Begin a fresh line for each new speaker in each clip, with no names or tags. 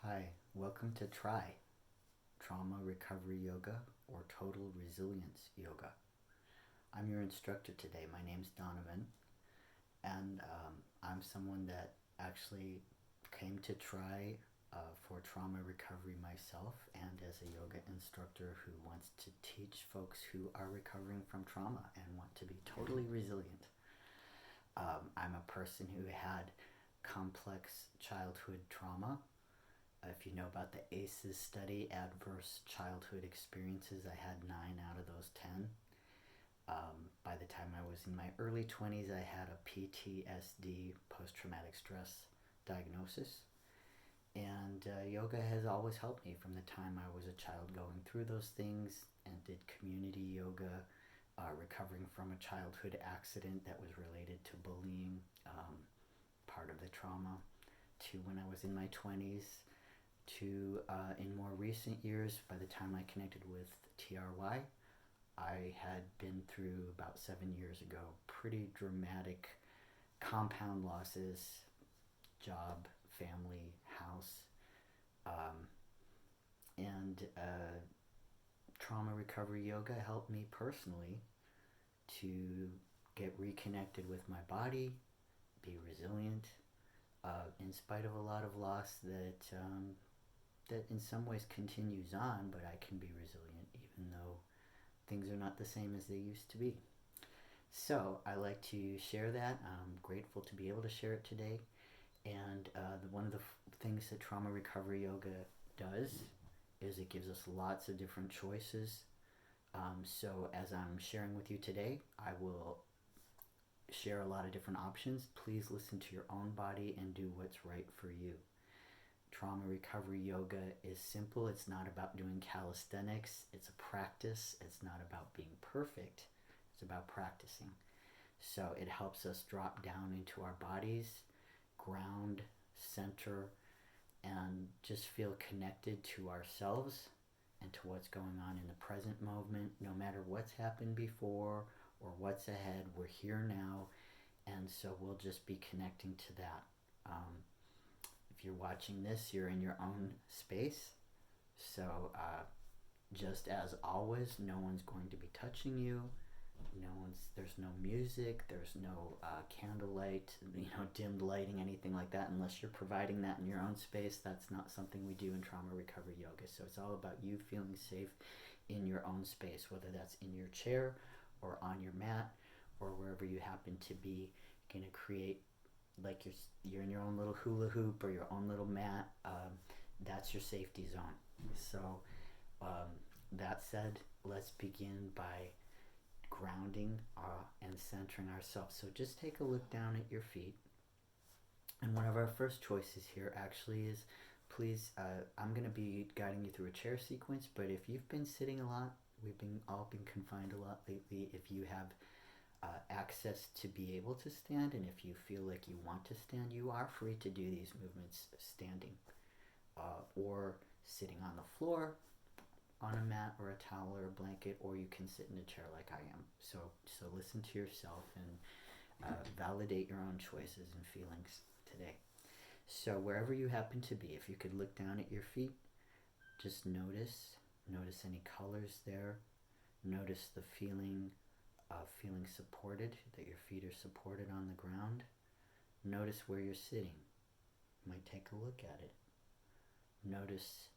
Hi, welcome to Trauma Recovery Yoga or Total Resilience Yoga. I'm your instructor today. My name's Donovan, and I'm someone that actually came to for trauma recovery myself, and as a yoga instructor who wants to teach folks who are recovering from trauma and want to be totally resilient. I'm a person who had complex childhood trauma. If you know about the ACEs study, Adverse Childhood Experiences, I had 9 out of those 10. By the time I was in my early 20s, I had a PTSD, post-traumatic stress diagnosis. And yoga has always helped me from the time I was a child going through those things, and did community yoga, recovering from a childhood accident that was related to bullying, part of the trauma, to when I was in my 20s, to in more recent years, by the time I connected with TRY, I had been through about 7 years ago pretty dramatic compound losses, job, family, house, and trauma recovery yoga helped me personally to get reconnected with my body, be resilient, in spite of a lot of loss that in some ways continues on, but I can be resilient even though things are not the same as they used to be. So I like to share that. I'm grateful to be able to share it today. And one of the things that trauma recovery yoga does is it gives us lots of different choices. So as I'm sharing with you today, I will share a lot of different options. Please listen to your own body and do what's right for you. Trauma recovery yoga is simple. It's not about doing calisthenics. It's a practice. It's not about being perfect. It's about practicing. So it helps us drop down into our bodies, ground, center, and just feel connected to ourselves and to what's going on in the present moment. No matter what's happened before or what's ahead, we're here now, and so we'll just be connecting to that. If you're watching this, you're in your own space, so just as always, no one's going to be touching you. There's no music, there's no candlelight, dimmed lighting, anything like that, unless you're providing that in your own space. That's not something we do in trauma recovery yoga. So it's all about you feeling safe in your own space, whether that's in your chair or on your mat or wherever you happen to be. You're going to create like you're in your own little hula hoop or your own little mat. That's your safety zone. So that said, let's begin by grounding and centering ourselves. So just take a look down at your feet. And one of our first choices here actually is, please, I'm going to be guiding you through a chair sequence, but if you've been sitting a lot, we've all been confined a lot lately, if you have access to be able to stand, and if you feel like you want to stand, you are free to do these movements standing, or sitting on the floor, on a mat or a towel or a blanket, or you can sit in a chair like I am. So listen to yourself and validate your own choices and feelings today. So wherever you happen to be, if you could look down at your feet, just notice any colors there. Notice the feeling of feeling supported, that your feet are supported on the ground. Notice where you're sitting. You might take a look at it. Notice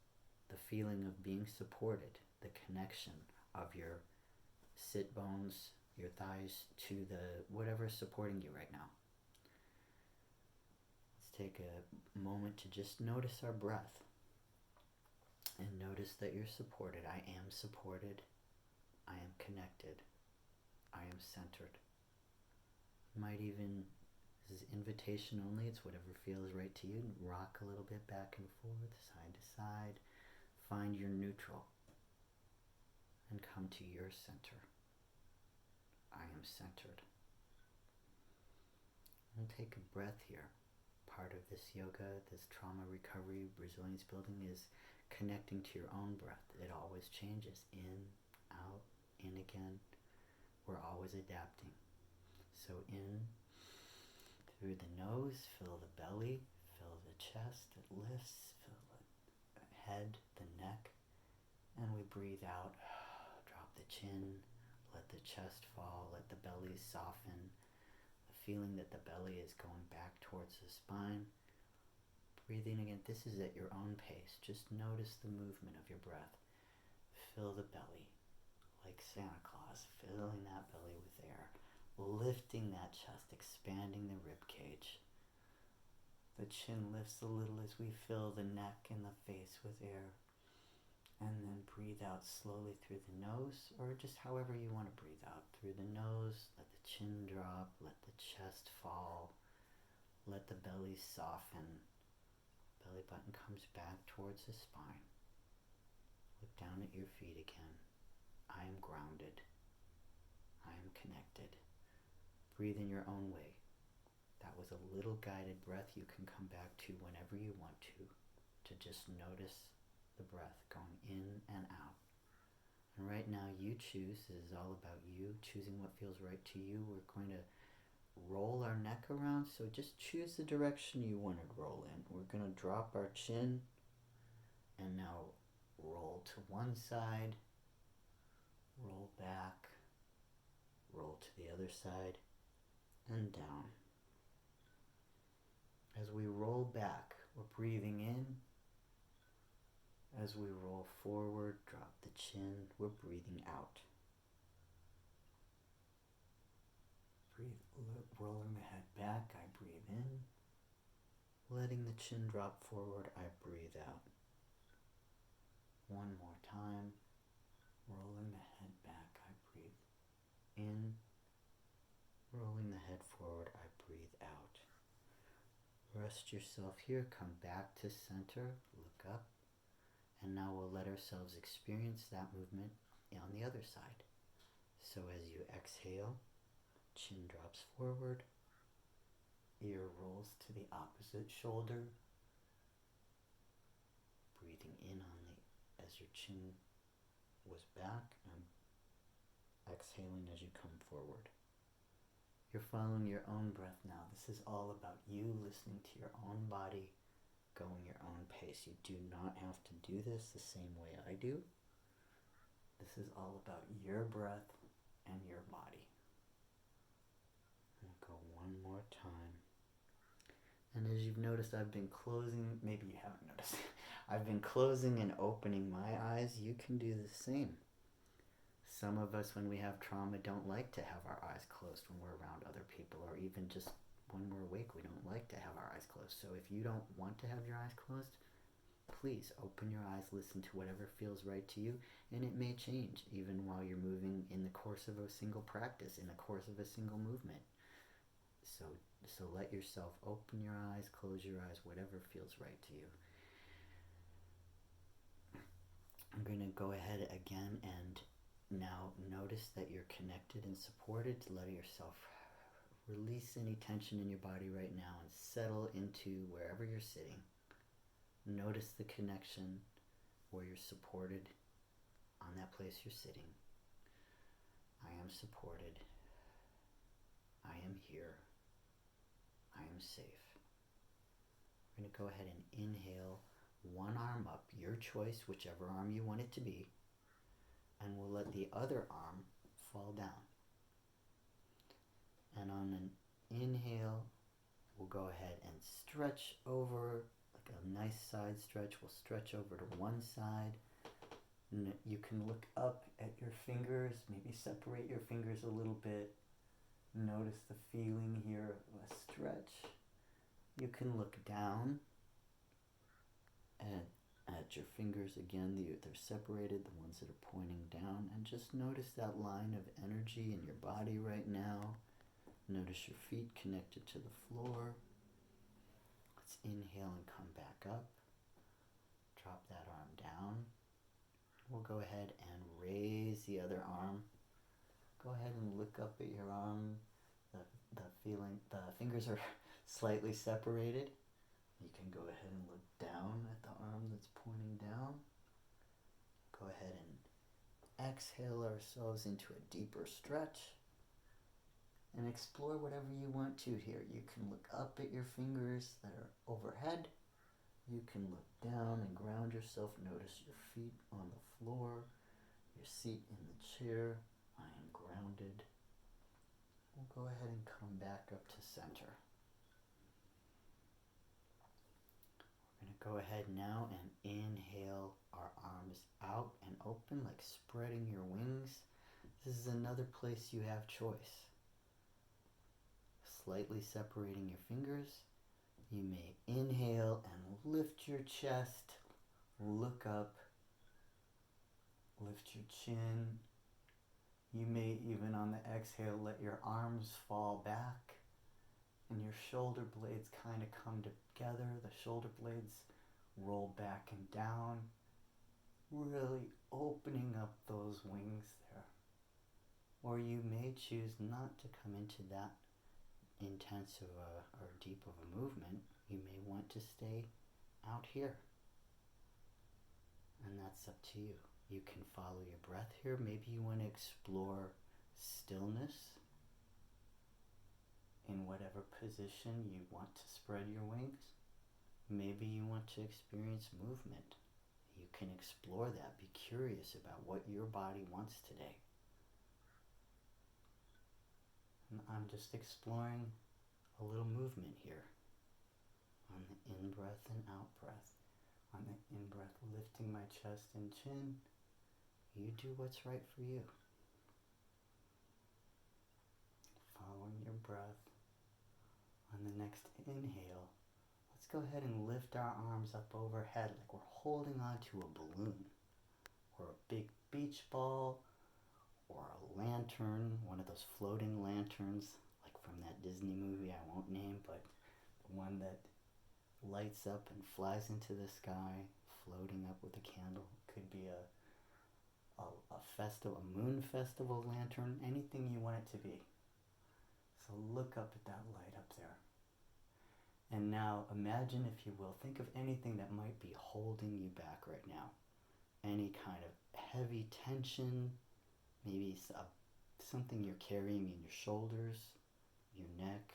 the feeling of being supported, the connection of your sit bones, your thighs to the whatever is supporting you right now. Let's take a moment to just notice our breath and notice that you're supported. I am supported. I am connected. I am centered. You might even, this is invitation only, it's whatever feels right to you. Rock a little bit back and forth, side to side. Find your neutral and come to your center. I am centered. And take a breath here. Part of this yoga, this trauma recovery, resilience building is connecting to your own breath. It always changes. In, out, in again. We're always adapting. So in through the nose, fill the belly, fill the chest, it lifts, fill head, the neck, and we breathe out. Drop the chin, let the chest fall, let the belly soften. The feeling that the belly is going back towards the spine. Breathing again, this is at your own pace. Just notice the movement of your breath. Fill the belly, like Santa Claus, filling that belly with air. Lifting that chest, expanding the rib cage. The chin lifts a little as we fill the neck and the face with air. And then breathe out slowly through the nose, or just however you want to breathe out. Through the nose, let the chin drop, let the chest fall, let the belly soften. Belly button comes back towards the spine. Look down at your feet again. I am grounded. I am connected. Breathe in your own way. That was a little guided breath you can come back to whenever you want to just notice the breath going in and out. And right now you choose. This is all about you choosing what feels right to you. We're going to roll our neck around, so just choose the direction you want to roll in. We're going to drop our chin and now roll to one side, roll back, roll to the other side, and down. As we roll back, we're breathing in. As we roll forward, drop the chin, we're breathing out. Rolling the head back, I breathe in. Letting the chin drop forward, I breathe out. One more time. Rolling the head back, I breathe in. Rolling the head forward, I breathe out. Rest yourself here, come back to center, look up. And now we'll let ourselves experience that movement on the other side. So as you exhale, chin drops forward, ear rolls to the opposite shoulder, breathing in as your chin was back, and exhaling as you come forward. You're following your own breath now. This is all about you listening to your own body, going your own pace. You do not have to do this the same way I do. This is all about your breath and your body. We'll go one more time. And as you've noticed, I've been closing, maybe you haven't noticed, I've been closing and opening my eyes. You can do the same. Some of us, when we have trauma, don't like to have our eyes closed when we're around other people, or even just when we're awake, we don't like to have our eyes closed. So if you don't want to have your eyes closed, please open your eyes, listen to whatever feels right to you, and it may change even while you're moving in the course of a single practice, in the course of a single movement. So let yourself open your eyes, close your eyes, whatever feels right to you. I'm going to go ahead again and now notice that you're connected and supported. Let yourself release any tension in your body right now and settle into wherever you're sitting. Notice the connection where you're supported on that place you're sitting. I am supported. I am here. I am safe. We're going to go ahead and inhale one arm up, your choice, whichever arm you want it to be, and we'll let the other arm fall down. And on an inhale, we'll go ahead and stretch over, like a nice side stretch. We'll stretch over to one side. You can look up at your fingers, maybe separate your fingers a little bit. Notice the feeling here of a stretch. You can look down at your fingers again. They're separated, the ones that are pointing down, and just notice that line of energy in your body right now. Notice your feet connected to the floor. Let's inhale and come back up. Drop that arm down. We'll go ahead and raise the other arm. Go ahead and look up at your arm. The fingers are slightly separated. You can go ahead and look down at the arm that's pointing down. Go ahead and exhale ourselves into a deeper stretch. And explore whatever you want to here. You can look up at your fingers that are overhead. You can look down and ground yourself. Notice your feet on the floor, your seat in the chair. I am grounded. We'll go ahead and come back up to center. We're going to go ahead now and inhale our arms out and open, like spreading your wings. This is another place you have choice. Slightly separating your fingers. You may inhale and lift your chest, look up, lift your chin. You may even on the exhale let your arms fall back and your shoulder blades kind of come together. The shoulder blades roll back and down, really opening up those wings there. Or you may choose not to come into that intense or deep of a movement. You may want to stay out here. And that's up to you. You can follow your breath here. Maybe you want to explore stillness in whatever position you want to spread your wings. Maybe you want to experience movement. You can explore that. Be curious about what your body wants today. And I'm just exploring a little movement here. On the in-breath and out-breath. On the in-breath, lifting my chest and chin. You do what's right for you. Following your breath. On the next inhale, let's go ahead and lift our arms up overhead like we're holding onto a balloon or a big beach ball or a lantern, one of those floating lanterns like from that Disney movie I won't name, but the one that lights up and flies into the sky, floating up with a candle. Could be a festival, a moon festival lantern, anything you want it to be. So look up at that light up there. And now imagine, if you will, think of anything that might be holding you back right now. Any kind of heavy tension, maybe something you're carrying in your shoulders, your neck.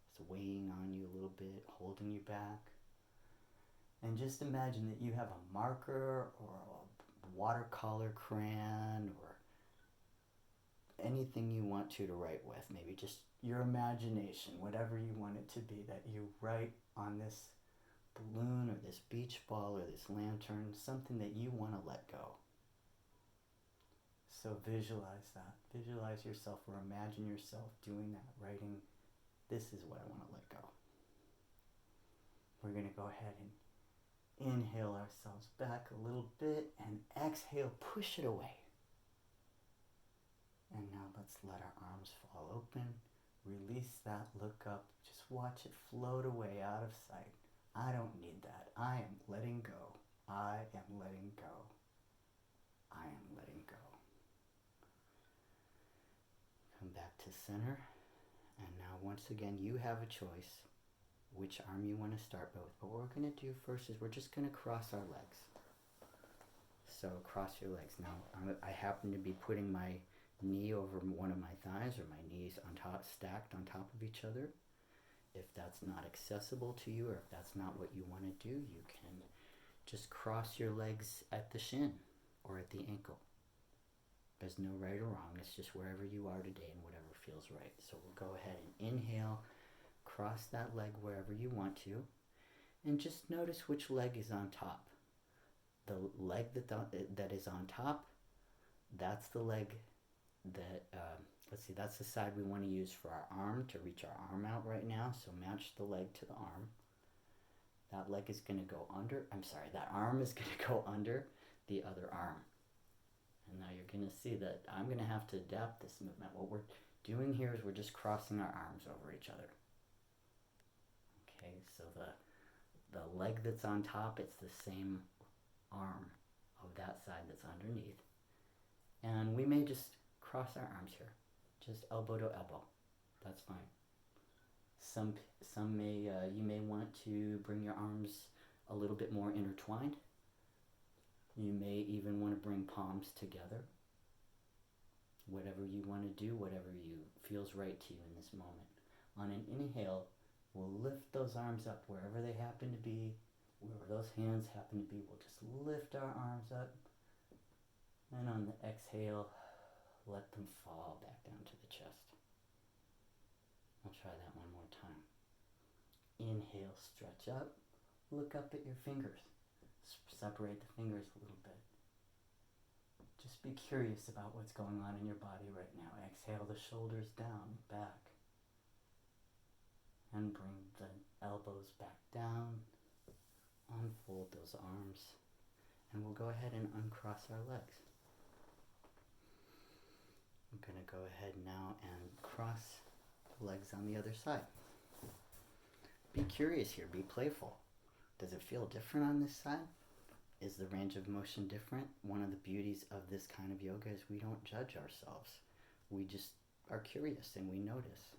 It's weighing on you a little bit, holding you back. And just imagine that you have a marker or a watercolor crayon or anything you want to write with. Maybe just your imagination, whatever you want it to be, that you write on this balloon or this beach ball or this lantern, something that you want to let go. So visualize that. Visualize yourself or imagine yourself doing that, writing, this is what I want to let go. We're going to go ahead and inhale ourselves back a little bit and exhale, push it away. And now let's let our arms fall open. Release that, look up, just watch it float away out of sight. I don't need that. I am letting go. I am letting go. I am letting go. Come back to center. And now once again, you have a choice which arm you want to start with. But what we're going to do first is we're just going to cross our legs. So cross your legs. Now I happen to be putting my knee over one of my thighs, or my knees on top, stacked on top of each other. If that's not accessible to you, or if that's not what you want to do, you can just cross your legs at the shin or at the ankle. There's no right or wrong. It's just wherever you are today and whatever feels right. So we'll go ahead and inhale, cross that leg wherever you want to, and just notice which leg is on top. The leg that is on top, that's the leg that, let's see, that's the side we want to use for our arm, to reach our arm out right now. So match the leg to the arm. That leg is going to go under, that arm is going to go under the other arm. And now you're going to see that I'm going to have to adapt this movement. What we're doing here is we're just crossing our arms over each other. Okay, so the leg that's on top, it's the same arm of that side that's underneath. And we may just cross our arms here, just elbow to elbow. That's fine. Some may, you may want to bring your arms a little bit more intertwined. You may even want to bring palms together. Whatever you want to do, whatever feels right to you in this moment. On an inhale, we'll lift those arms up wherever they happen to be. where those hands happen to be, we'll just lift our arms up, and on the exhale, let them fall back down to the chest. I'll try that one more time. Inhale, stretch up, look up at your fingers. Separate the fingers a little bit. Just be curious about what's going on in your body right now. Exhale the shoulders down, back. And bring the elbows back down. Unfold those arms. And we'll go ahead and uncross our legs. I'm going to go ahead now and cross the legs on the other side. Be curious here, be playful. Does it feel different on this side? Is the range of motion different? One of the beauties of this kind of yoga is we don't judge ourselves. We just are curious and we notice.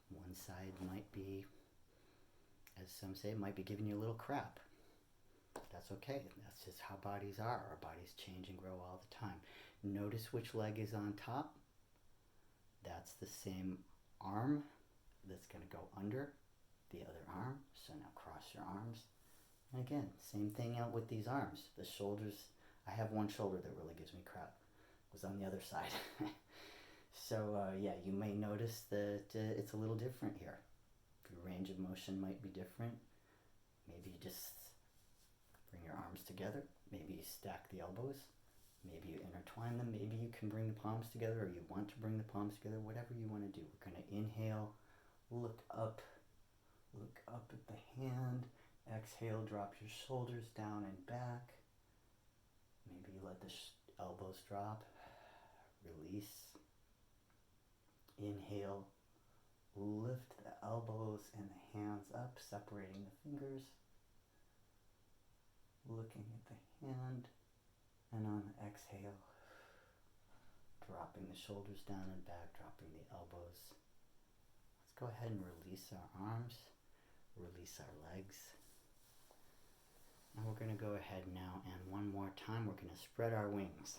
One side might be, as some say, might be giving you a little crap. That's okay. That's just how bodies are. Our bodies change and grow all the time. Notice which leg is on top. That's the same arm that's going to go under the other arm. So now cross your arms. And again, same thing out with these arms. The shoulders, I have one shoulder that really gives me crap. It was on the other side. So yeah, you may notice that it's a little different here. Your range of motion might be different. Maybe you just bring your arms together. Maybe you stack the elbows. Maybe you intertwine them. Maybe you can bring the palms together, or you want to bring the palms together. Whatever you want to do. We're going to inhale, look up at the hand. Exhale, drop your shoulders down and back. Maybe you let the elbows drop. Release. Inhale, lift the elbows and the hands up, separating the fingers. Looking at the hand. And on the exhale, dropping the shoulders down and back, dropping the elbows. Let's go ahead and release our arms, release our legs. And we're going to go ahead now, and one more time we're going to spread our wings.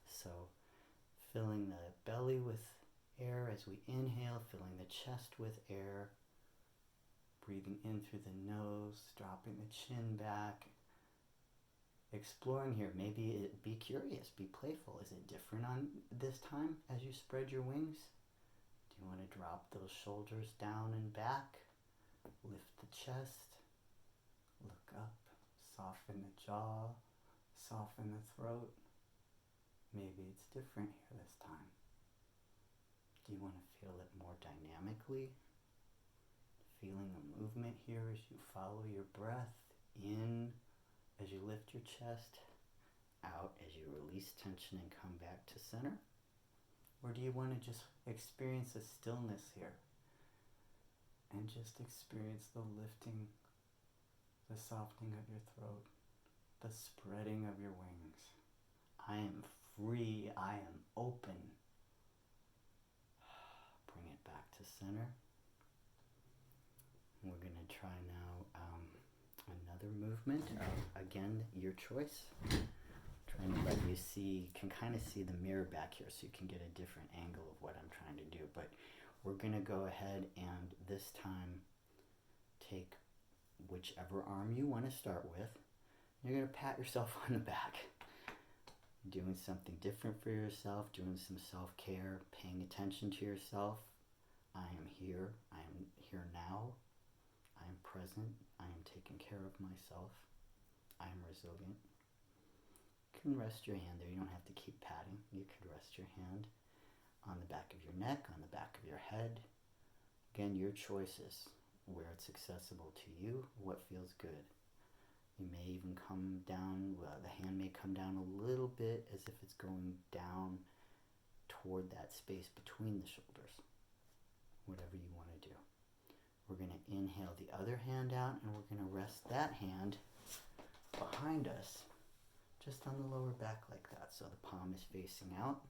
So filling the belly with air as we inhale, filling the chest with air, breathing in through the nose, dropping the chin back. Exploring here, maybe be curious, be playful. Is it different on this time as you spread your wings? Do you want to drop those shoulders down and back? Lift the chest, look up. Soften the jaw, soften the throat. Maybe it's different here this time. Do you want to feel it more dynamically? Feeling the movement here as you follow your breath in as you lift your chest, out as you release tension and come back to center? Or do you want to just experience a stillness here and just experience the lifting, the softening of your throat, the spreading of your wings? I am free. I am open. Bring it back to center. We're going to try now another movement. Again, your choice. Trying to let you see, can kind of see the mirror back here so you can get a different angle of what I'm trying to do. But we're going to go ahead and this time take whichever arm you want to start with. You're going to pat yourself on the back. Doing something different for yourself, doing some self-care, paying attention to yourself. I am here. I am here now. I am present. I am taking care of myself. I am resilient. You can rest your hand there. You don't have to keep patting. You could rest your hand on the back of your neck, on the back of your head. Again, your choices, where it's accessible to you, what feels good. You may even come down, the hand may come down a little bit as if it's going down toward that space between the shoulders. Whatever you want to do. We're going to inhale the other hand out, and we're going to rest that hand behind us, just on the lower back like that, so the palm is facing out.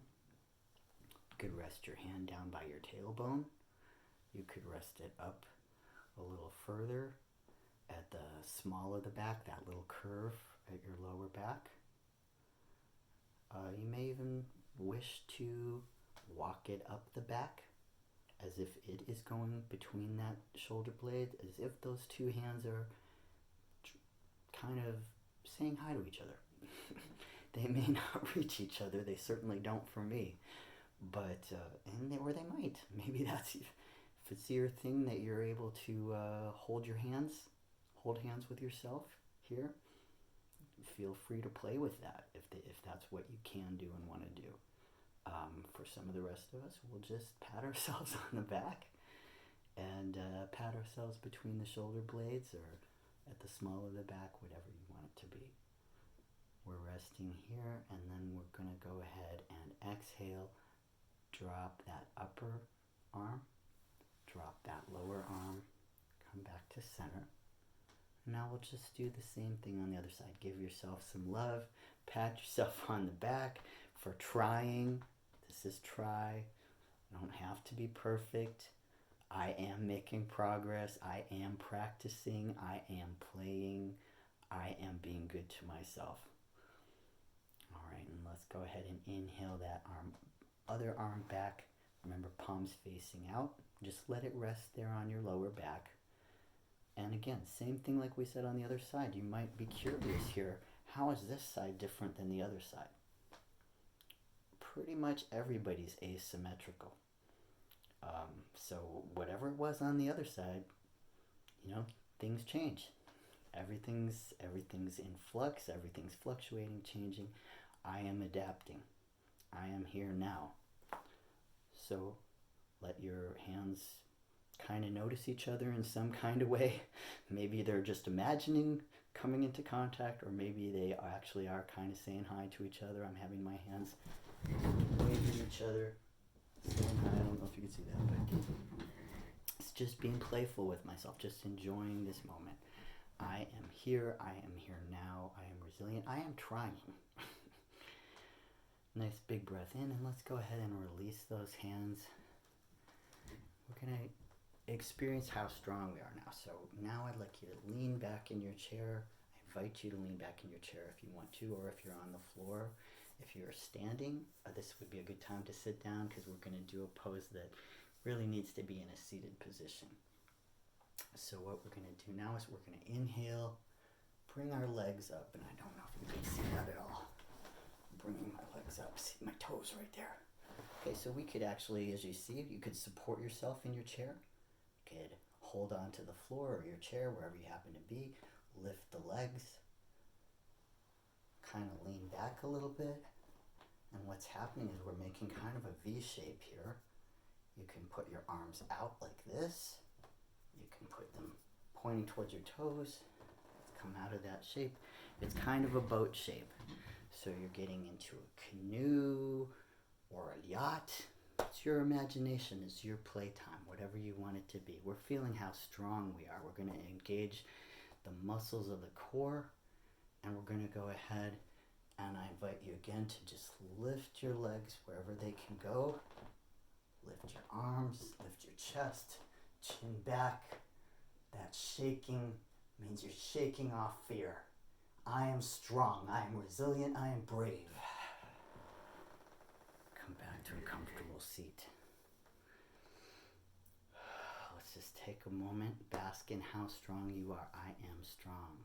You could rest your hand down by your tailbone. You could rest it up a little further at the small of the back, that little curve at your lower back. You may even wish to walk it up the back as if it is going between that shoulder blade, as if those two hands are kind of saying hi to each other. They may not reach each other. They certainly don't for me. But, or they might. Maybe that's, if it's your thing that you're able to hold hands with yourself here, feel free to play with that if that's what you can do and want to do. For some of the rest of us, we'll just pat ourselves on the back and pat ourselves between the shoulder blades or at the small of the back, whatever you want it to be. We're resting here, and then we're going to go ahead and exhale. Drop that upper arm, drop that lower arm, come back to center. Now we'll just do the same thing on the other side. Give yourself some love, pat yourself on the back for trying. This is try. You don't have to be perfect. I am making progress. I am practicing. I am playing. I am being good to myself. All right, and let's go ahead and inhale that arm, other arm back. Remember, palms facing out. Just let it rest there on your lower back. And again, same thing like we said on the other side. You might be curious here, how is this side different than the other side? Pretty much everybody's asymmetrical. So whatever it was on the other side, things change. Everything's in flux, everything's fluctuating, changing. I am adapting. I am here now. So let your hands kind of notice each other in some kind of way. Maybe they're just imagining coming into contact, or maybe they actually are kind of saying hi to each other. I'm having my hands waving each other, saying hi. I don't know if you can see that, but it's just being playful with myself, just enjoying this moment. I am here. I am here now. I am resilient. I am trying. Nice big breath in, and let's go ahead and release those hands. We're going to experience how strong we are now. So now I'd like you to lean back in your chair. I invite you to lean back in your chair if you want to, or if you're on the floor. If you're standing, this would be a good time to sit down, because we're going to do a pose that really needs to be in a seated position. So what we're going to do now is we're going to inhale, bring our legs up, and I don't know if you can see that at all. Bringing my legs up, see my toes right there. Okay, so we could actually, as you see, you could support yourself in your chair. You could hold on to the floor or your chair, wherever you happen to be. Lift the legs. Kind of lean back a little bit. And what's happening is we're making kind of a V shape here. You can put your arms out like this. You can put them pointing towards your toes. Come out of that shape. It's kind of a boat shape. So you're getting into a canoe or a yacht. It's your imagination, it's your playtime, whatever you want it to be. We're feeling how strong we are. We're going to engage the muscles of the core, and we're going to go ahead, and I invite you again to just lift your legs wherever they can go. Lift your arms, lift your chest, chin back. That shaking means you're shaking off fear. I am strong, I am resilient, I am brave. Come back to a comfortable seat. Let's just take a moment, bask in how strong you are. I am strong.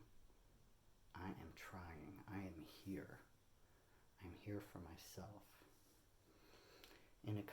I am trying. I am here. I'm here for myself. In a